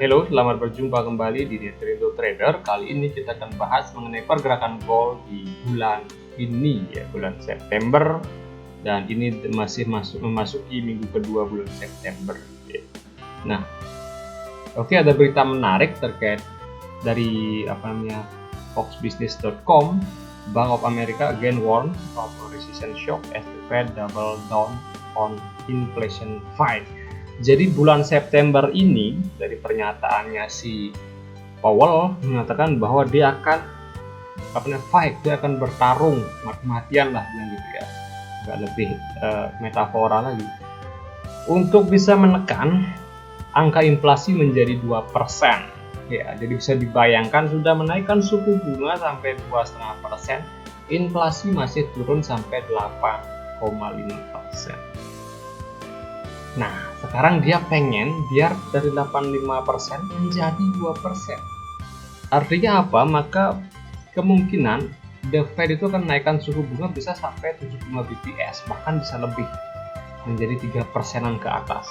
Halo, selamat berjumpa kembali di Netrindo Trader. Kali ini kita akan bahas mengenai pergerakan gold di bulan ini, ya, bulan September, dan ini masih memasuki minggu kedua bulan September. Nah, oke, ada berita menarik terkait dari foxbusiness.com. Bank of America again warned of a recession shock as the Fed double down on inflation fight. Jadi bulan September ini dari pernyataannya si Powell mengatakan bahwa dia akan dia akan bertarung mati-matian lah, bilang gitu ya, nggak lebih metafora lagi, untuk bisa menekan angka inflasi menjadi 2%. Ya, jadi bisa dibayangkan sudah menaikkan suku bunga sampai 2,5%, inflasi masih turun sampai 8,5%. Nah, sekarang dia pengen biar dari 85% menjadi 2%. Artinya apa? Maka kemungkinan The Fed itu akan menaikkan suku bunga bisa sampai 75 bps, bahkan bisa lebih, menjadi 3%-an ke atas.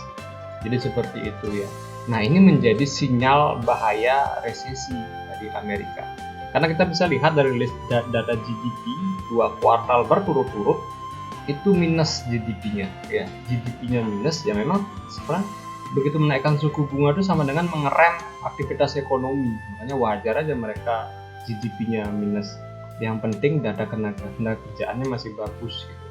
Jadi seperti itu ya. Nah, ini menjadi sinyal bahaya resesi di Amerika. Karena kita bisa lihat dari list data GDP 2 kuartal berturut-turut itu minus GDP-nya, ya. GDP-nya minus, ya memang sekarang begitu menaikkan suku bunga itu sama dengan mengerem aktivitas ekonomi. Makanya wajar aja mereka GDP-nya minus. Yang penting data tenaga kerjaannya masih bagus gitu,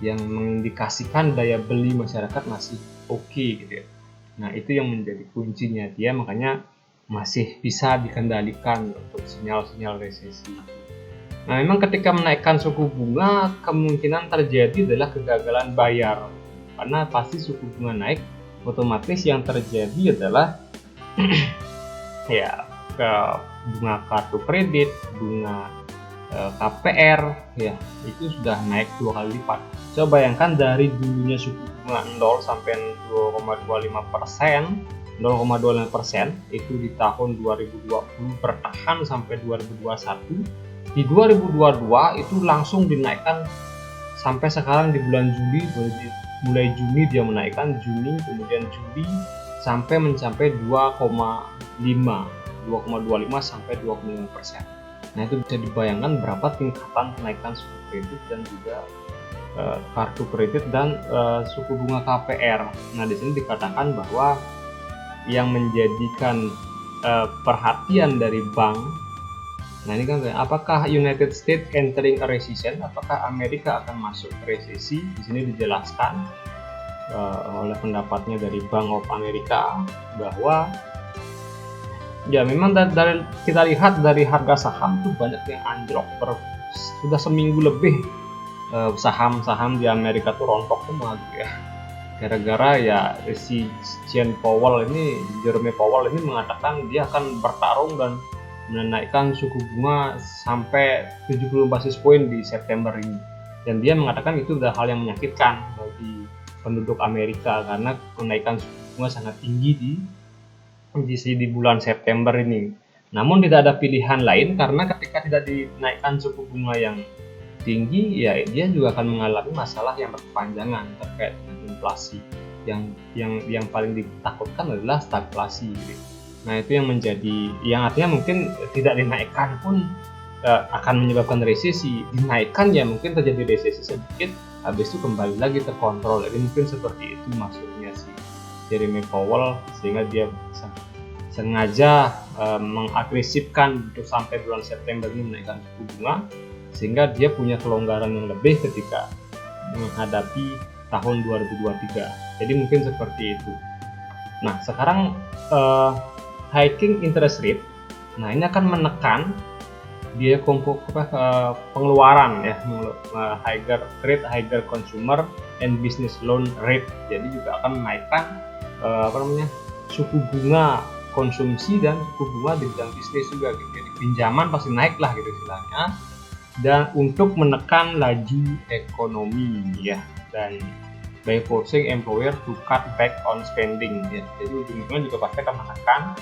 yang mengindikasikan daya beli masyarakat masih oke gitu ya. Nah, itu yang menjadi kuncinya dia, makanya masih bisa dikendalikan untuk sinyal-sinyal resesi. Nah, memang ketika menaikkan suku bunga, kemungkinan terjadi adalah kegagalan bayar. Karena pasti suku bunga naik, otomatis yang terjadi adalah ya, bunga kartu kredit, bunga KPR, ya, itu sudah naik 2 kali lipat. Coba bayangkan dari dulunya suku bunga 0 sampai 0,25%, 0,25% itu di tahun 2020 bertahan sampai 2021. Di 2022 itu langsung dinaikkan sampai sekarang di bulan Juli, mulai Juni dia menaikkan, Juni kemudian Juli sampai mencapai 2,25 sampai 2,5%. Nah, itu bisa dibayangkan berapa tingkatan kenaikan suku kredit dan juga kartu kredit dan suku bunga KPR. Nah, di sini dikatakan bahwa yang menjadikan perhatian dari bank, nah ini kan, apakah United States entering a recession? Apakah Amerika akan masuk resesi? Di sini dijelaskan oleh pendapatnya dari Bank of America bahwa ya memang dari kita lihat dari harga saham tuh banyak yang anjlok, sudah seminggu lebih saham-saham di Amerika tuh rontok semua gitu ya, gara-gara ya si Jerome Powell ini mengatakan dia akan bertarung dan menaikkan suku bunga sampai 70 basis poin di September ini, dan dia mengatakan itu adalah hal yang menyakitkan bagi penduduk Amerika karena kenaikan suku bunga sangat tinggi di bulan September ini. Namun tidak ada pilihan lain, karena ketika tidak dinaikkan suku bunga yang tinggi, ya dia juga akan mengalami masalah yang berkepanjangan terkait dengan inflasi. Yang paling ditakutkan adalah stagflasi. Nah, itu yang artinya mungkin tidak dinaikkan pun akan menyebabkan resesi. Dinaikkan ya mungkin terjadi resesi sedikit, habis itu kembali lagi terkontrol. Jadi mungkin seperti itu maksudnya sih Jerome Powell, sehingga dia sengaja mengagresifkan untuk sampai bulan September ini menaikkan suku bunga, sehingga dia punya kelonggaran yang lebih ketika menghadapi tahun 2023. Jadi mungkin seperti itu. Nah, sekarang hiking interest rate, nah ini akan menekan biaya pengeluaran ya, higher consumer and business loan rate. Jadi juga akan menaikkan suku bunga konsumsi dan suku bunga di bidang bisnis juga gitu. Jadi pinjaman pasti naik lah gitu istilahnya, dan untuk menekan laju ekonomi ya, dan by forcing employer to cut back on spending ya. Jadi ujung-ujungnya juga pasti akan menekan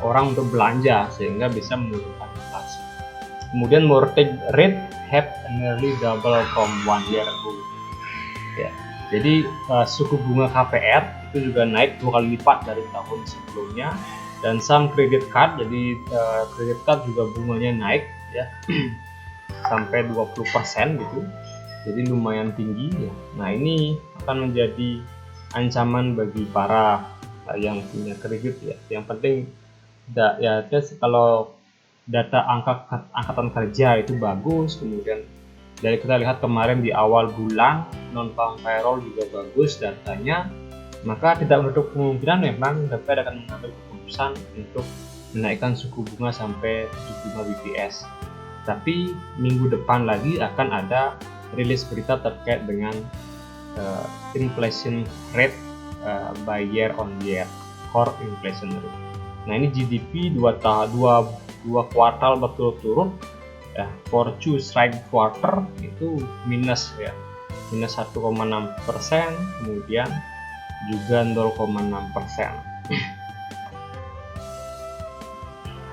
orang untuk belanja sehingga bisa menurunkan inflasi. Kemudian mortgage rate have nearly double from 1 year ago ya. Jadi suku bunga KPR itu juga naik 2 kali lipat dari tahun sebelumnya, Dan some credit card, jadi credit card juga bunganya naik ya sampai 20% gitu, jadi lumayan tinggi ya. Nah ini akan menjadi ancaman bagi para yang punya kredit ya. Yang penting ya kalau data angkatan kerja itu bagus, kemudian dari kita lihat kemarin di awal bulan non farm payroll juga bagus datanya, maka tidak menutup kemungkinan memang The Fed akan mengambil keputusan untuk menaikkan suku bunga sampai 75 bps. Tapi minggu depan lagi akan ada rilis berita terkait dengan inflation rate by year on year, core inflation rate. Nah ini GDP dua kuartal berturut-turut ya, for two straight quarter itu minus ya, minus 1,6%, kemudian juga 0,6%.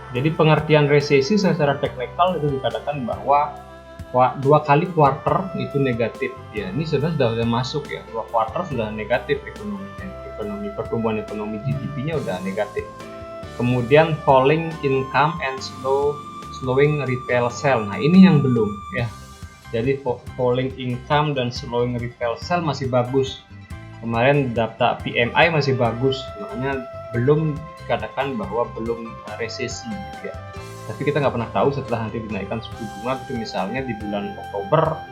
Jadi pengertian resesi secara teknikal itu dikatakan bahwa 2 kali quarter itu negatif ya. Ini sudah masuk ya, 2 quarter sudah negatif ekonomi pertumbuhan ekonomi GDP-nya udah negatif. Kemudian falling income and slowing retail sale. Nah ini yang belum ya. Jadi falling income dan slowing retail sale masih bagus. Kemarin data PMI masih bagus, makanya belum dikatakan bahwa belum resesi gitu ya. Tapi kita nggak pernah tahu setelah nanti dinaikkan suku bunga gitu, misalnya di bulan Oktober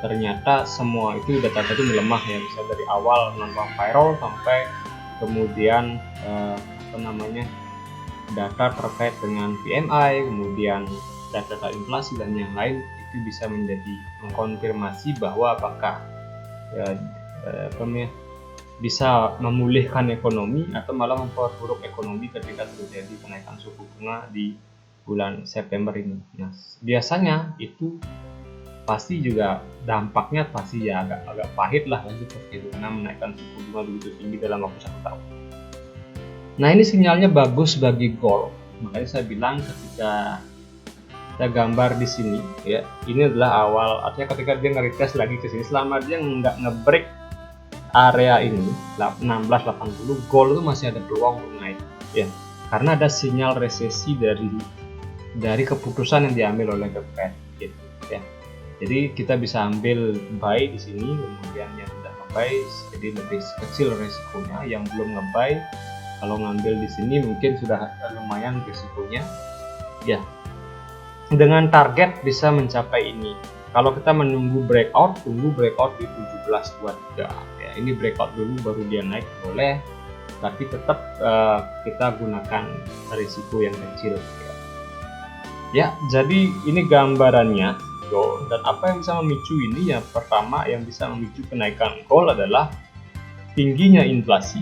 ternyata semua itu data itu melemah ya, misalnya dari awal non-farm payroll sampai kemudian data terkait dengan PMI, kemudian data inflasi dan yang lain, itu bisa menjadi mengkonfirmasi bahwa apakah bisa memulihkan ekonomi atau malah memperburuk ekonomi ketika terjadi kenaikan suku bunga di bulan September ini. Nah, biasanya itu pasti juga dampaknya pasti ya agak pahit lah seperti itu, karena menaikkan suku bunga begitu tinggi dalam waktu 1 tahun. Nah ini sinyalnya bagus bagi gold, makanya saya bilang ketika kita gambar di sini ya, ini adalah awal, artinya ketika dia nge-retest lagi ke sini, selama dia nggak nge-break area ini 1680, gold itu masih ada peluang untuk naik ya, karena ada sinyal resesi dari keputusan yang diambil oleh The Fed gitu ya. Jadi kita bisa ambil buy di sini, kemudian yang sudah nge-buy jadi lebih kecil resikonya, yang belum nge-buy kalau ngambil di sini mungkin sudah lumayan risikonya ya. Dengan target bisa mencapai ini. Kalau kita menunggu breakout, tunggu breakout di 1723 ya. Ini breakout dulu baru dia naik boleh, tapi tetap kita gunakan risiko yang kecil ya. Ya, jadi ini gambarannya gold, dan apa yang bisa memicu ini? Yang pertama yang bisa memicu kenaikan gold adalah tingginya inflasi.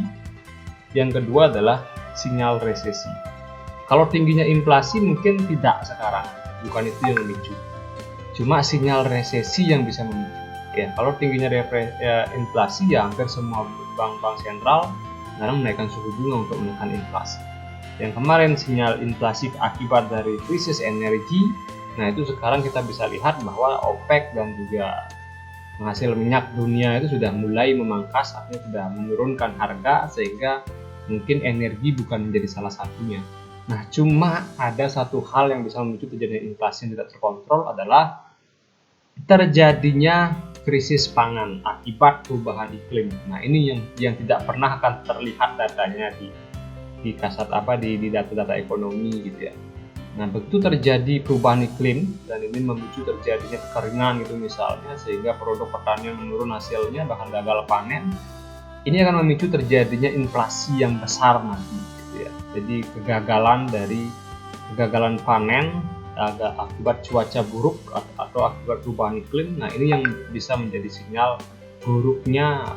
Yang kedua adalah sinyal resesi. Kalau tingginya inflasi mungkin tidak sekarang, bukan itu yang memicu. Cuma sinyal resesi yang bisa memicu. Ya, kalau tingginya inflasi ya hampir semua bank-bank sentral sekarang menaikkan suku bunga untuk menekan inflasi. Yang kemarin sinyal inflasi akibat dari krisis energi, nah itu sekarang kita bisa lihat bahwa OPEC dan juga penghasil minyak dunia itu sudah mulai memangkas, artinya sudah menurunkan harga, sehingga mungkin energi bukan menjadi salah satunya. Nah, cuma ada satu hal yang bisa memicu terjadinya inflasi yang tidak terkontrol adalah terjadinya krisis pangan akibat perubahan iklim. Nah, ini yang tidak pernah akan terlihat datanya di data-data ekonomi gitu ya. Nah, begitu terjadi perubahan iklim dan ini memicu terjadinya kekeringan gitu misalnya, sehingga produk pertanian menurun hasilnya, bahkan gagal panen, ini akan memicu terjadinya inflasi yang besar nanti gitu ya. Jadi kegagalan panen akibat cuaca buruk atau akibat perubahan iklim. Nah ini yang bisa menjadi sinyal buruknya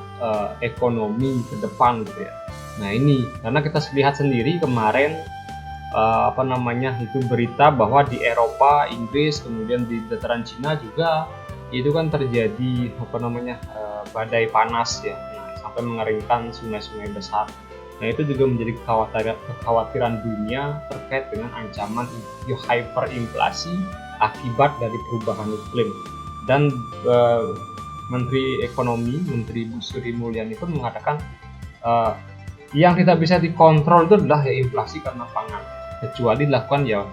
ekonomi ke depan gitu ya. Nah ini karena kita lihat sendiri kemarin itu berita bahwa di Eropa, Inggris, kemudian di dataran Cina juga itu kan terjadi badai panas ya, sampai mengeringkan sungai-sungai besar. Nah itu juga menjadi kekhawatiran dunia terkait dengan ancaman hyperinflasi akibat dari perubahan iklim. Dan Menteri Ekonomi, Menteri Bu Sri Mulyani pun mengatakan Yang tidak bisa dikontrol itu adalah ya inflasi karena pangan, kecuali dilakukan ya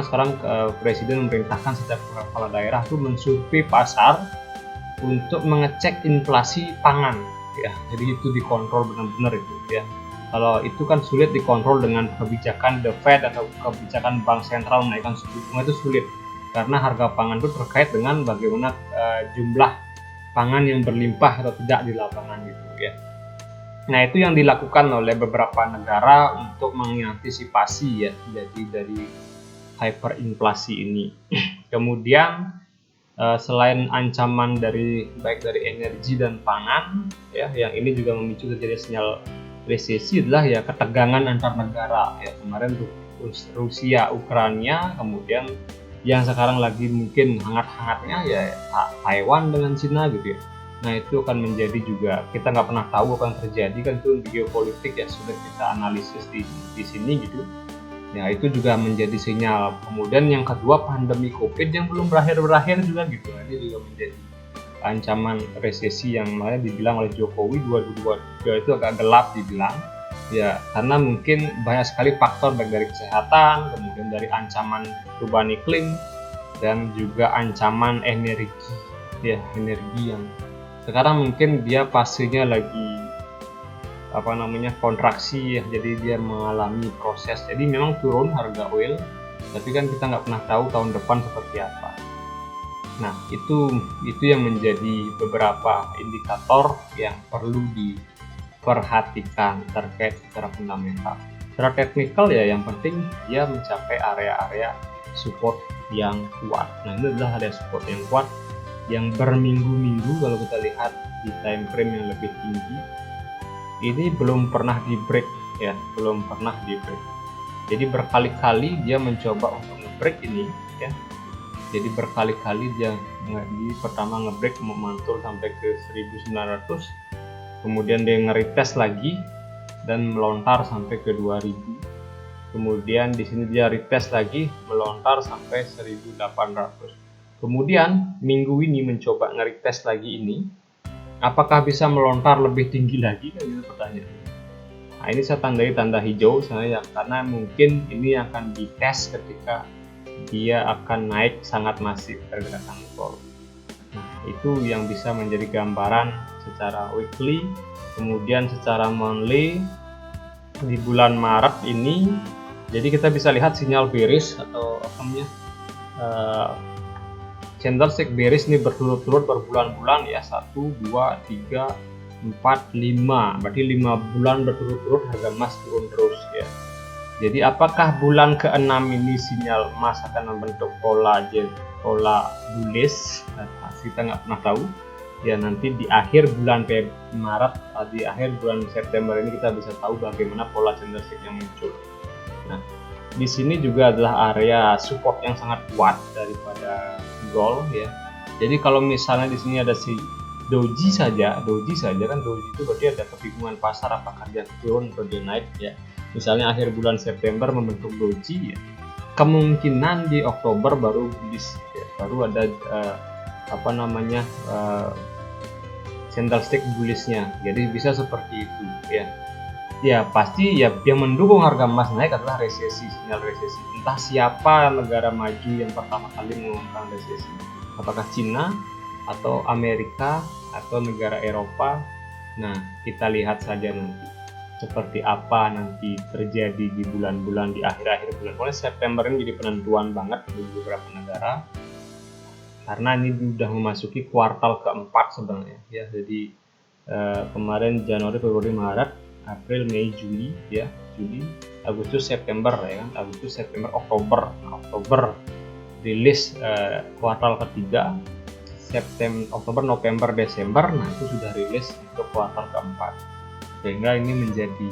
sekarang presiden memerintahkan setiap kepala daerah itu mensurvei pasar untuk mengecek inflasi pangan ya, jadi itu dikontrol benar-benar itu ya. Kalau itu kan sulit dikontrol dengan kebijakan The Fed atau kebijakan bank sentral menaikkan suku bunga, itu sulit karena harga pangan itu terkait dengan bagaimana jumlah pangan yang berlimpah atau tidak di lapangan gitu ya. Nah, itu yang dilakukan oleh beberapa negara untuk mengantisipasi ya, jadi dari hyperinflasi ini. Kemudian selain ancaman baik dari energi dan pangan ya, yang ini juga memicu terjadi sinyal resesi adalah ya ketegangan antar negara ya. Kemarin Rusia Ukraina, kemudian yang sekarang lagi mungkin hangat-hangatnya ya Taiwan dengan Cina gitu ya. Nah, itu akan menjadi juga, kita nggak pernah tahu apa yang terjadi kan, itu di geopolitik ya, sudah kita analisis di sini gitu ya, itu juga menjadi sinyal. Kemudian yang kedua, pandemi COVID yang belum berakhir juga gitu, ini juga menjadi ancaman resesi yang mana dibilang oleh Jokowi 2023 itu agak gelap dibilang ya, karena mungkin banyak sekali faktor baik dari kesehatan, kemudian dari ancaman perubahan iklim, dan juga ancaman energi ya, energi yang sekarang mungkin dia pastinya lagi kontraksi ya, jadi dia mengalami proses, jadi memang turun harga oil, tapi kan kita nggak pernah tahu tahun depan seperti apa. Nah, itu yang menjadi beberapa indikator yang perlu diperhatikan terkait secara fundamental. Secara teknikal ya, yang penting dia mencapai area-area support yang kuat. Nah, ini adalah area support yang kuat yang berminggu-minggu kalau kita lihat di time frame yang lebih tinggi, ini belum pernah di break ya, belum pernah di break. Jadi berkali-kali dia mencoba untuk nge-break ini ya. Jadi berkali-kali dia pertama nge-break memantul sampai ke 1900, kemudian dia nge-retest lagi dan melontar sampai ke 2000. Kemudian di sini dia retest lagi, melontar sampai 1800. Kemudian minggu ini mencoba nge-retest lagi ini, apakah bisa melontar lebih tinggi lagi, kan itu pertanyaannya. Nah, ini saya tandai tanda hijau saya, karena mungkin ini akan dites ketika dia akan naik sangat masif pergerakan vol. Nah, itu yang bisa menjadi gambaran secara weekly. Kemudian secara monthly di bulan Maret ini, jadi kita bisa lihat sinyal bearish atau apa namanya, candlestick bearish ini berturut-turut berbulan-bulan ya, 1, 2, 3, 4, 5, berarti 5 bulan berturut-turut harga emas turun terus ya. Jadi apakah bulan ke-6 ini sinyal emas akan membentuk pola bullish? Nah, kita nggak pernah tahu ya, nanti di akhir bulan Maret, di akhir bulan September ini kita bisa tahu bagaimana pola candlestick yang muncul. Nah, di sini juga adalah area support yang sangat kuat daripada gold ya. Jadi kalau misalnya di sini ada si doji saja kan, doji itu berarti ada kebingungan pasar apakah dia turun atau dia naik ya. Misalnya akhir bulan September membentuk doji ya, kemungkinan di Oktober baru bullish ya, baru ada candlestick bullishnya. Jadi bisa seperti itu ya. Ya pasti ya, yang mendukung harga emas naik adalah resesi, sinyal resesi. Entah siapa negara maju yang pertama kali mengumumkan resesi, apakah Cina atau Amerika atau negara Eropa. Nah, kita lihat saja nanti seperti apa nanti terjadi di bulan-bulan, di akhir-akhir bulan. Pokoknya September ini jadi penentuan banget di beberapa negara, karena ini sudah memasuki kuartal keempat sebenarnya ya. Jadi kemarin Januari, Februari, Maret, April, Mei, Juli ya, Juli, Agustus, September ya kan, Agustus, September, Oktober. Nah, Oktober rilis kuartal ketiga, September, Oktober, November, Desember, nah itu sudah rilis untuk kuartal keempat. Sehingga ini menjadi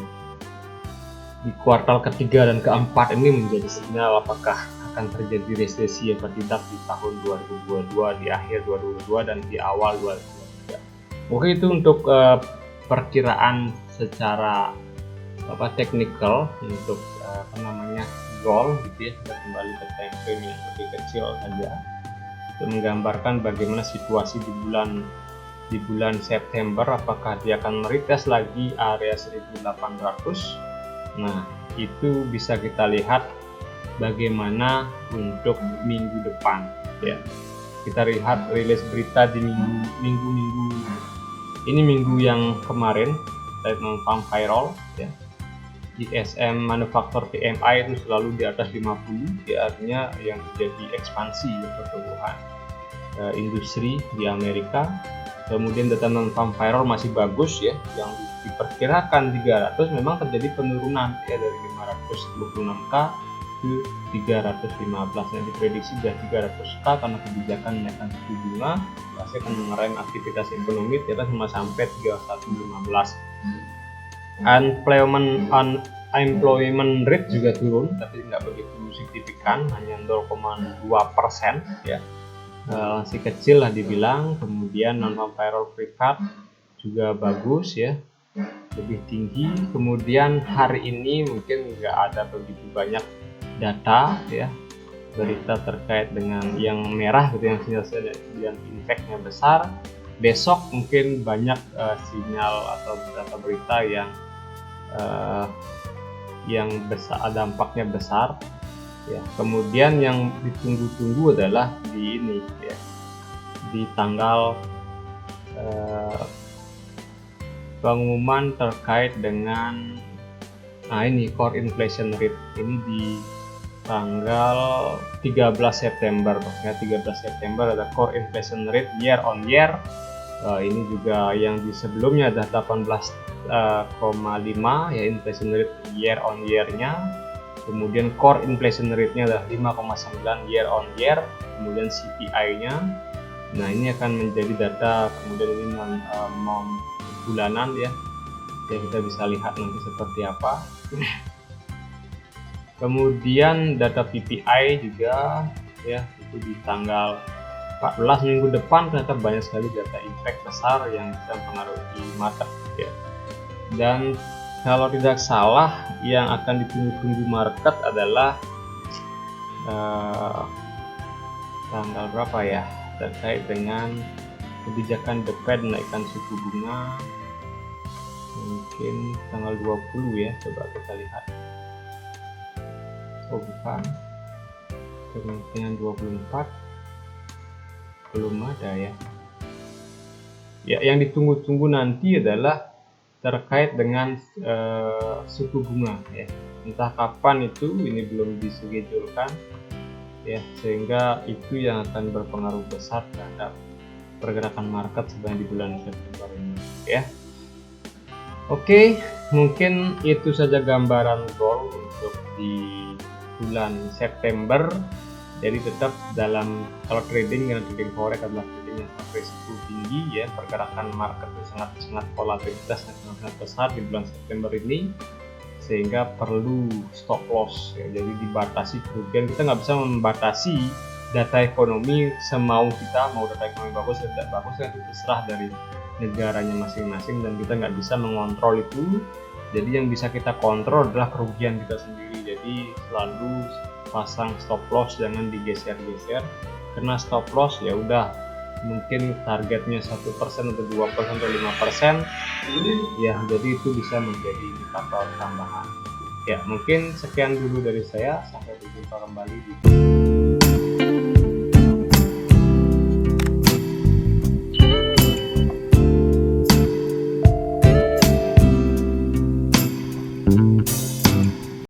di kuartal ketiga dan keempat ini menjadi sinyal apakah akan terjadi resesi atau tidak di tahun 2022, di akhir 2022 dan di awal 2023. Oke, itu untuk perkiraan secara teknikal untuk gold gitu ya. Kita kembali ke time frame yang lebih kecil saja untuk menggambarkan bagaimana situasi di bulan di bulan September, apakah dia akan retest lagi area 1800. Nah, itu bisa kita lihat bagaimana untuk minggu depan ya. Kita lihat rilis berita di minggu ini, minggu yang kemarin, terkait non-farm payroll ya. ISM manufaktur PMI itu selalu di atas 50 ya, artinya yang terjadi ekspansi pertumbuhan industri di Amerika. Kemudian data non-farm payroll masih bagus ya, yang diperkirakan 300, memang terjadi penurunan ya dari 526k ke 315, yang diprediksi sudah 300k karena kebijakan menaikkan suku bunga pasti akan mengerem aktivitas ekonomi ternyata cuma sampai 3115. Unemployment rate juga turun, tapi nggak begitu signifikan, hanya 0,2% ya, masih kecil lah dibilang. Kemudian non-farm payroll privat juga bagus ya, lebih tinggi. Kemudian hari ini mungkin nggak ada begitu banyak data ya, berita terkait dengan yang merah gitu, yang sinyal yang infeknya besar. Besok mungkin banyak sinyal atau berita yang besar, dampaknya besar ya. Kemudian yang ditunggu-tunggu adalah di ini ya, di tanggal pengumuman terkait dengan ini core inflation rate ini di tanggal 13 September ya. 13 September ada core inflation rate year on year. Ini juga yang di sebelumnya ada 18,5 ya, inflation rate year on year-nya. Kemudian core inflation rate-nya adalah 5,9 year on year. Kemudian CPI-nya, nah ini akan menjadi data kemudian ini non bulanan ya, kita bisa lihat nanti seperti apa. Kemudian data PPI juga ya, itu di tanggal 14 minggu depan. Ternyata banyak sekali data impact besar yang bisa mempengaruhi market ya. Dan kalau tidak salah yang akan ditunggu-tunggu market adalah tanggal berapa ya, terkait dengan kebijakan The Fed menaikkan suku bunga, mungkin tanggal 20 ya, coba kita lihat. Oh bukan, kemungkinan 24 belum ada ya. Ya, yang ditunggu-tunggu nanti adalah terkait dengan suku bunga ya. Entah kapan itu, ini belum dischedulkan ya, sehingga itu yang akan berpengaruh besar terhadap pergerakan market sebenarnya di bulan September ini ya. Oke, mungkin itu saja gambaran gold untuk di bulan September. Jadi tetap dalam, kalau trading forex adalah trading yang sangat risiko tinggi ya, pergerakan market itu sangat volatilitasnya sangat besar di bulan September ini, sehingga perlu stop loss ya. Jadi dibatasi kerugian. Kita nggak bisa membatasi data ekonomi semau kita, mau data ekonomi bagus atau tidak bagus kan itu terserah dari negaranya masing-masing, dan kita nggak bisa mengontrol itu. Jadi yang bisa kita kontrol adalah kerugian kita sendiri. Jadi selalu pasang stop loss, jangan digeser-geser, karena stop loss ya udah, mungkin targetnya 1% atau 2% atau 5% ya, jadi itu bisa menjadi indikator tambahan ya. Mungkin sekian dulu dari saya, sampai berjumpa kembali di